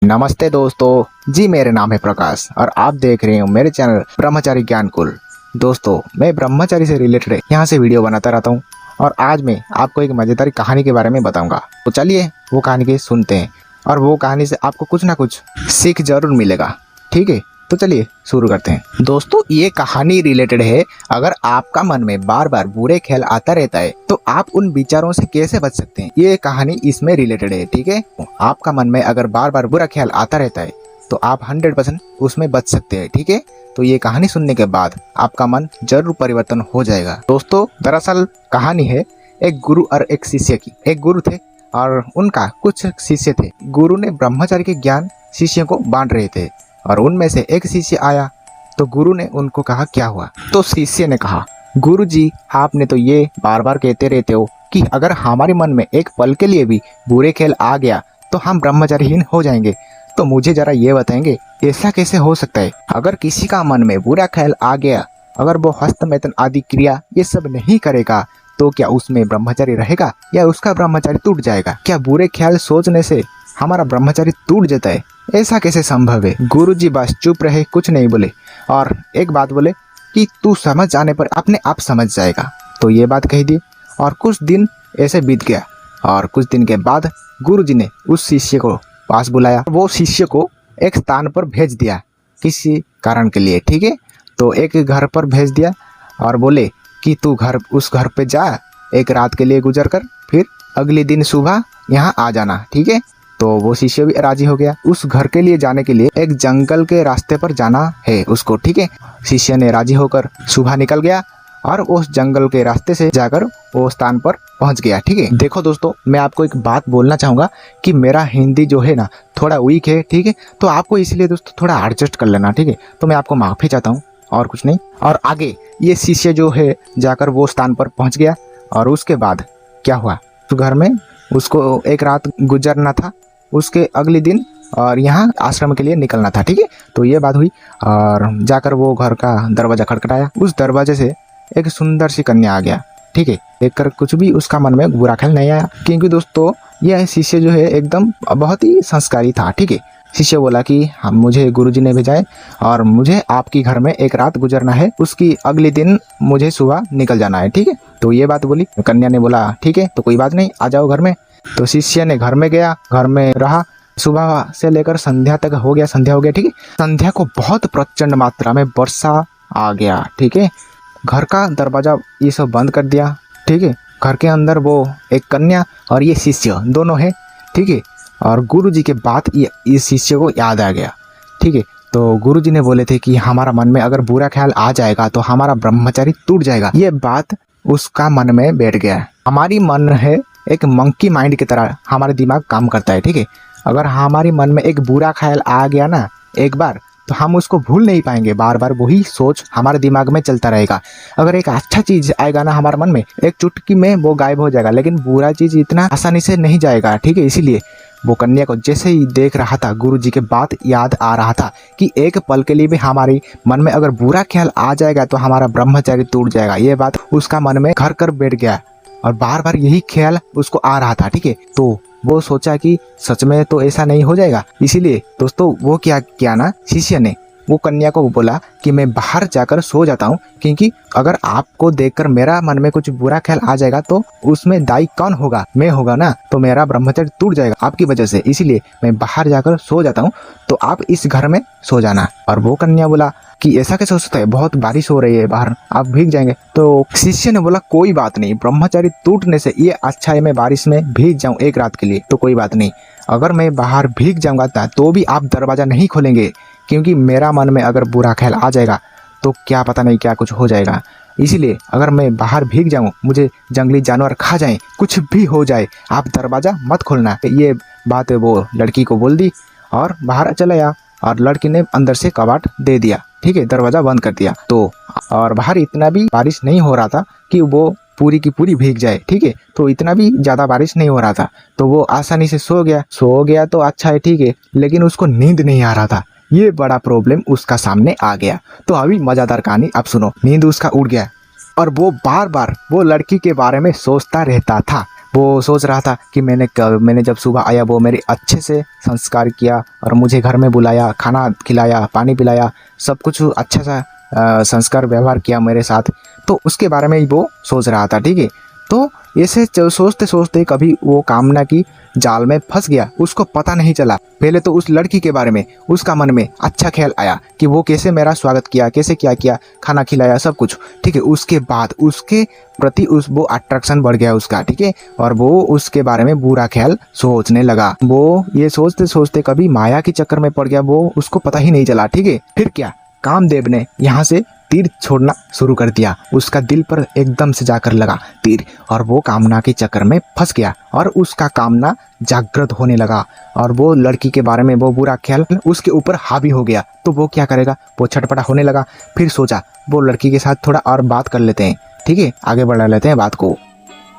नमस्ते दोस्तों जी, मेरे नाम है प्रकाश और आप देख रहे हो मेरे चैनल ब्रह्मचारी ज्ञान कुल। दोस्तों, मैं ब्रह्मचारी से रिलेटेड यहाँ से वीडियो बनाता रहता हूँ और आज मैं आपको एक मज़ेदार कहानी के बारे में बताऊंगा। तो चलिए वो कहानी के सुनते हैं और वो कहानी से आपको कुछ ना कुछ सीख जरूर मिलेगा। ठीक है, तो चलिए शुरू करते हैं। दोस्तों, ये कहानी रिलेटेड है। अगर आपका मन में बार बार बुरे ख्याल आता रहता है तो आप उन विचारों से कैसे बच सकते हैं, ये कहानी इसमें रिलेटेड है। ठीक है, आपका मन में अगर बार बार बुरा ख्याल आता रहता है तो आप 100% उसमें बच सकते हैं। ठीक है, तो ये कहानी सुनने के बाद आपका मन जरूर परिवर्तन हो जाएगा। दोस्तों, दरअसल कहानी है एक गुरु और एक शिष्य की। एक गुरु थे और उनका कुछ शिष्य थे। गुरु ने ब्रह्मचारी के ज्ञान शिष्यों को बांट रहे थे और उनमें से एक शिष्य आया तो गुरु ने उनको कहा, क्या हुआ? तो शिष्य ने कहा, गुरु जी, आपने तो ये बार बार कहते रहते हो कि अगर हमारे मन में एक पल के लिए भी बुरे ख्याल आ गया तो हम ब्रह्मचारीहीन हो जाएंगे। तो मुझे जरा ये बताएंगे, ऐसा कैसे हो सकता है? अगर किसी का मन में बुरा ख्याल आ गया, अगर वो हस्तमैथुन आदि क्रिया ये सब नहीं करेगा तो क्या उसमें ब्रह्मचारी रहेगा या उसका ब्रह्मचारी टूट जाएगा? क्या बुरे ख्याल सोचने से हमारा ब्रह्मचारी टूट जाता है? ऐसा कैसे संभव है? गुरुजी बस चुप रहे, कुछ नहीं बोले और एक बात बोले कि तू समझ जाने पर अपने आप समझ जाएगा। तो ये बात कही दी और कुछ दिन ऐसे बीत गया और कुछ दिन के बाद गुरुजी ने उस शिष्य को पास बुलाया। वो शिष्य को एक स्थान पर भेज दिया किसी कारण के लिए। ठीक है, तो एक घर पर भेज दिया और बोले कि तू उस घर पे जा, एक रात के लिए गुजर कर फिर अगले दिन सुबह यहाँ आ जाना। ठीक है, तो वो शिष्य भी राजी हो गया। उस घर के लिए जाने के लिए एक जंगल के रास्ते पर जाना है उसको। ठीक है, शिष्य ने राजी होकर सुबह निकल गया और उस जंगल के रास्ते से जाकर वो स्थान पर पहुंच गया। ठीक है, देखो दोस्तों, मैं आपको एक बात बोलना चाहूँगा कि मेरा हिंदी जो है ना थोड़ा वीक है। ठीक है, तो आपको इसलिए दोस्तों थोड़ा एडजस्ट कर लेना। ठीक है, तो मैं आपको माफ़ी चाहता हूँ और कुछ नहीं। और आगे ये शिष्य जो है जाकर वो स्थान पर पहुँच गया और उसके बाद क्या हुआ, तो घर में उसको एक रात गुजरना था, उसके अगले दिन और यहाँ आश्रम के लिए निकलना था। ठीक है, तो ये बात हुई और जाकर वो घर का दरवाज़ा खटखटाया। उस दरवाजे से एक सुंदर सी कन्या आ गया। ठीक है, देखकर कुछ भी उसका मन में बुरा ख्याल नहीं आया, क्योंकि दोस्तों यह शिष्य जो है एकदम बहुत ही संस्कारी था। ठीक है, शिष्य बोला कि हम मुझे गुरुजी ने भेजा है और मुझे आपकी घर में एक रात गुजरना है, उसकी अगले दिन मुझे सुबह निकल जाना है। ठीक है, तो ये बात बोली। कन्या ने बोला ठीक है, तो कोई बात नहीं, आ जाओ घर में। तो शिष्य ने घर में गया, घर में रहा। सुबह से लेकर संध्या तक हो गया, संध्या हो गया। ठीक है, संध्या को बहुत प्रचंड मात्रा में वर्षा आ गया। ठीक है, घर का दरवाजा ये सब बंद कर दिया। ठीक है, घर के अंदर वो एक कन्या और ये शिष्य दोनों है। ठीक है, और गुरुजी के बात ये इस शिष्य को याद आ गया। ठीक है, तो गुरुजी ने बोले थे कि हमारा मन में अगर बुरा ख्याल आ जाएगा तो हमारा ब्रह्मचारी टूट जाएगा। ये बात उसका मन में बैठ गया। हमारी मन है एक मंकी माइंड की तरह, हमारा दिमाग काम करता है। ठीक है, अगर हमारे मन में एक बुरा ख्याल आ गया ना एक बार, तो हम उसको भूल नहीं पाएंगे। बार बार वही सोच हमारे दिमाग में चलता रहेगा। अगर एक अच्छा चीज़ आएगा ना हमारे मन में, एक चुटकी में वो गायब हो जाएगा, लेकिन बुरा चीज़ इतना आसानी से नहीं जाएगा। ठीक है, इसीलिए वो कन्या को जैसे ही देख रहा था, गुरुजी के बात याद आ रहा था कि एक पल के लिए भी हमारे मन में अगर बुरा ख्याल आ जाएगा तो हमारा ब्रह्मचारी टूट जाएगा। ये बात उसका मन में घर कर बैठ गया और बार बार यही ख्याल उसको आ रहा था। ठीक है, तो वो सोचा कि सच में तो ऐसा नहीं हो जाएगा। इसीलिए दोस्तों वो क्या किया ना, शिष्य ने वो कन्या को बोला कि मैं बाहर जाकर सो जाता हूँ, क्योंकि अगर आपको देखकर मेरा मन में कुछ बुरा ख्याल आ जाएगा तो उसमें दायी कौन होगा? मैं होगा ना, तो मेरा ब्रह्मचर्य टूट जाएगा आपकी वजह से। इसीलिए मैं बाहर जाकर सो जाता हूँ, तो आप इस घर में सो जाना। और वो कन्या बोला कि ऐसा कैसे हो सकता है, बहुत बारिश हो रही है बाहर, आप भीग जाएंगे। तो शिष्य ने बोला कोई बात नहीं, ब्रह्मचारी टूटने से ये अच्छा है मैं बारिश में भीग जाऊं एक रात के लिए, तो कोई बात नहीं। अगर मैं बाहर भीग जाऊंगा तो भी आप दरवाज़ा नहीं खोलेंगे, क्योंकि मेरा मन में अगर बुरा ख्याल आ जाएगा तो क्या पता नहीं क्या कुछ हो जाएगा। इसीलिए अगर मैं बाहर भीग जाऊं, मुझे जंगली जानवर खा जाएं, कुछ भी हो जाए, आप दरवाज़ा मत खोलना। ये बात वो लड़की को बोल दी और बाहर चला आया और लड़की ने अंदर से कबाट दे दिया। ठीक है, दरवाज़ा बंद कर दिया। तो और बाहर इतना भी बारिश नहीं हो रहा था कि वो पूरी की पूरी भीग जाए। ठीक है, तो इतना भी ज़्यादा बारिश नहीं हो रहा था, तो वो आसानी से सो गया तो अच्छा है। ठीक है, लेकिन उसको नींद नहीं आ रहा था। ये बड़ा प्रॉब्लम उसका सामने आ गया। तो अभी मज़ेदार कहानी आप सुनो। नींद उसका उड़ गया और वो बार बार वो लड़की के बारे में सोचता रहता था। वो सोच रहा था कि मैंने जब सुबह आया वो मेरे अच्छे से संस्कार किया और मुझे घर में बुलाया, खाना खिलाया, पानी पिलाया, सब कुछ अच्छा सा संस्कार व्यवहार किया मेरे साथ। तो उसके बारे में ही वो सोच रहा था, ठीक है। तो ऐसे सोचते सोचते कभी वो कामना की जाल में फंस गया, उसको पता नहीं चला। पहले तो उस लड़की के बारे में उसका मन में अच्छा ख्याल आया कि वो कैसे मेरा स्वागत किया, कैसे क्या किया, खाना खिलाया, सब कुछ, ठीक है। उसके बाद उसके प्रति वो अट्रैक्शन बढ़ गया उसका, ठीक है। और वो उसके बारे में बुरा ख्याल सोचने लगा। वो ये सोचते सोचते कभी माया के चक्कर में पड़ गया, वो उसको पता ही नहीं चला, ठीक है। फिर क्या, कामदेव ने यहाँ से तीर छोड़ना शुरू कर दिया, उसका दिल पर एकदम से जाकर लगा तीर, और वो कामना के चक्कर में फंस गया और उसका कामना जागृत होने लगा और वो लड़की के बारे में वो बुरा ख्याल उसके ऊपर हावी हो गया। तो वो क्या करेगा, वो छटपटा होने लगा। फिर सोचा वो लड़की के साथ थोड़ा और बात कर लेते हैं, ठीक है, आगे बढ़ा लेते हैं बात को,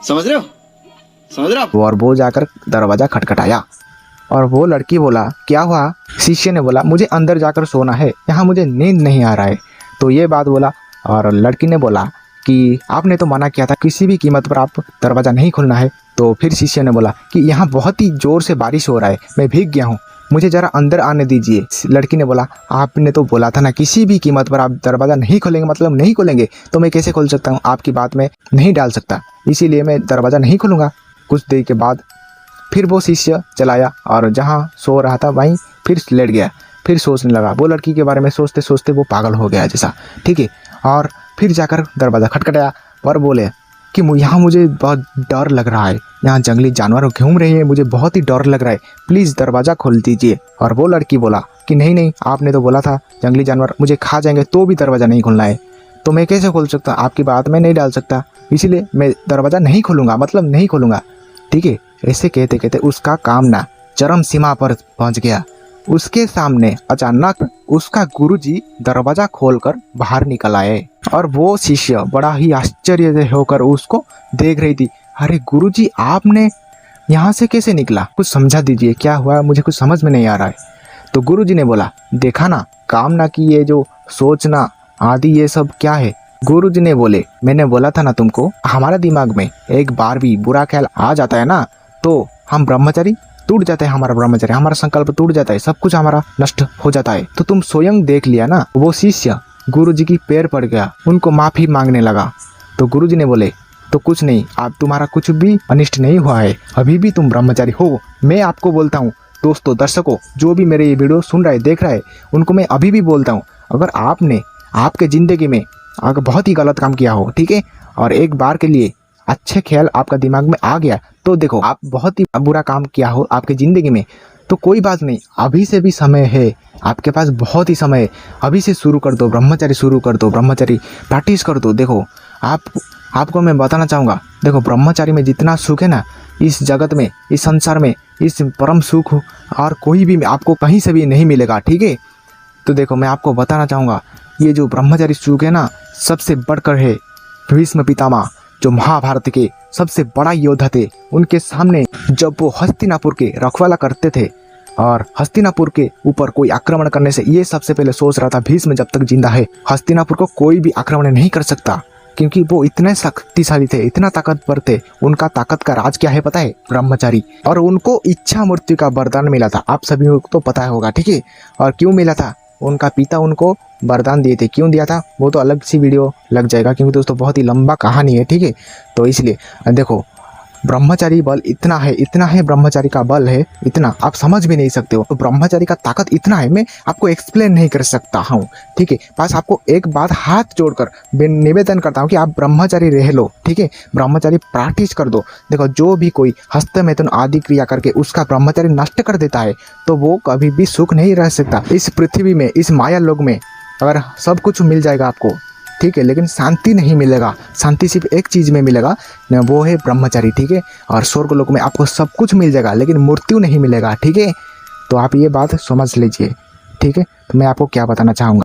समझ रहे हो? और वो जाकर दरवाजा खटखटाया और वो लड़की बोला क्या हुआ। शिष्य ने बोला मुझे अंदर जाकर सोना है, यहाँ मुझे नींद नहीं आ रहा है। तो ये बात बोला और लड़की ने बोला कि आपने तो मना किया था किसी भी कीमत पर आप दरवाज़ा नहीं खोलना है। तो फिर शिष्य ने बोला कि यहाँ बहुत ही ज़ोर से बारिश हो रहा है, मैं भीग गया हूँ, मुझे ज़रा अंदर आने दीजिए। लड़की ने बोला आपने तो बोला था ना किसी भी कीमत पर आप दरवाज़ा नहीं खोलेंगे, मतलब नहीं खोलेंगे, तो मैं कैसे खोल सकता हूँ, आपकी बात में नहीं डाल सकता, इसीलिए मैं दरवाज़ा नहीं खोलूँगा। कुछ देर के बाद फिर वो शिष्य चलाया और जहाँ सो रहा था वहीं फिर लेट गया, फिर सोचने लगा। वो लड़की के बारे में सोचते सोचते वो पागल हो गया जैसा, ठीक है। और फिर जाकर दरवाज़ा खटखटाया और बोले कि यहाँ मुझे बहुत डर लग रहा है, यहाँ जंगली जानवर घूम रहे हैं, मुझे बहुत ही डर लग रहा है, प्लीज़ दरवाज़ा खोल दीजिए। और वो लड़की बोला कि नहीं नहीं, आपने तो बोला था जंगली जानवर मुझे खा जाएंगे तो भी दरवाज़ा नहीं खोलना है, तो मैं कैसे खोल सकता, आपकी बात में नहीं डाल सकता, इसीलिए मैं दरवाज़ा नहीं खोलूँगा, मतलब नहीं खोलूँगा, ठीक है। ऐसे कहते कहते उसका कामना चरम सीमा पर पहुंच गया। उसके सामने अचानक उसका गुरुजी दरवाजा खोलकर बाहर निकल आए और वो शिष्य बड़ा ही आश्चर्य से होकर उसको देख रही थी। अरे गुरुजी आपने यहाँ से कैसे निकला, कुछ समझा दीजिए, क्या हुआ, मुझे कुछ समझ में नहीं आ रहा है। तो गुरुजी ने बोला देखा ना, कामना की ये जो सोचना आदि ये सब क्या है। गुरुजी ने बोले मैंने बोला था ना तुमको, हमारा दिमाग में एक बार भी बुरा ख्याल आ जाता है ना तो हम ब्रह्मचारी टूट जाता है, हमारा ब्रह्मचर्य, हमारा संकल्प टूट जाता है, सब कुछ हमारा नष्ट हो जाता है। तो तुम स्वयं देख लिया ना। वो शिष्य गुरुजी की पैर पड़ गया, उनको माफी मांगने लगा। तो गुरुजी ने बोले तो कुछ नहीं, आप तुम्हारा कुछ भी अनिष्ट नहीं हुआ है, अभी भी तुम ब्रह्मचारी हो। मैं आपको बोलता हूँ दोस्तों, दर्शकों, जो भी मेरे ये वीडियो सुन रहा है, देख रहा है, उनको मैं अभी भी बोलता हूँ, अगर आपने आपके ज़िंदगी में अगर बहुत ही गलत काम किया हो, ठीक है, और एक बार के लिए अच्छे ख्याल आपका दिमाग में आ गया, तो देखो आप बहुत ही बुरा काम किया हो आपके ज़िंदगी में, तो कोई बात नहीं, अभी से भी समय है, आपके पास बहुत ही समय है, अभी से शुरू कर दो, ब्रह्मचर्य शुरू कर दो, ब्रह्मचर्य प्रैक्टिस कर दो। देखो आपको मैं बताना चाहूँगा, देखो ब्रह्मचारी में जितना सुख है ना इस जगत में, इस संसार में, इस परम सुख और कोई भी आपको कहीं से भी नहीं मिलेगा, ठीक है। तो देखो मैं आपको बताना चाहूँगा, ये जो ब्रह्मचारी सुख है ना सबसे बढ़कर है भीष्म पितामह, जो महाभारत के सबसे बड़ा योद्धा थे, उनके सामने जब वो हस्तिनापुर के रखवाला करते थे और हस्तिनापुर के ऊपर कोई आक्रमण करने से ये सबसे पहले सोच रहा था भीष्म जब तक जिंदा है हस्तिनापुर को कोई भी आक्रमण नहीं कर सकता, क्योंकि वो इतने शक्तिशाली थे, इतना ताकतवर थे। उनका ताकत का राज क्या है पता है, ब्रह्मचारी। और उनको इच्छा मृत्यु का वरदान मिला था, आप सभी को तो पता होगा, ठीक है। और क्यों मिला था, उनका पिता उनको वरदान दिए थे, क्यों दिया था वो तो अलग सी वीडियो लग जाएगा, क्योंकि दोस्तों बहुत ही लंबा कहानी है, ठीक है। तो इसलिए देखो ब्रह्मचारी बल इतना है ब्रह्मचारी का बल है इतना, आप समझ भी नहीं सकते हो। तो ब्रह्मचारी का ताकत इतना है, मैं आपको एक्सप्लेन नहीं कर सकता हूँ, ठीक है। बस आपको एक बात हाथ जोड़कर निवेदन करता हूँ कि आप ब्रह्मचारी रह लो, ठीक है, ब्रह्मचारी प्रैक्टिस कर दो। देखो जो भी कोई हस्तमैथुन आदि क्रिया करके उसका ब्रह्मचारी नष्ट कर देता है तो वो कभी भी सुख नहीं रह सकता। इस पृथ्वी में, इस माया लोक में अगर सब कुछ मिल जाएगा आपको, ठीक है, लेकिन शांति नहीं मिलेगा। शांति सिर्फ एक चीज़ में मिलेगा ना, वो है ब्रह्मचारी, ठीक है। और स्वर्ग लोक में आपको सब कुछ मिल जाएगा लेकिन मृत्यु नहीं मिलेगा, ठीक है। तो आप ये बात समझ लीजिए, ठीक है। तो मैं आपको क्या बताना चाहूँगा,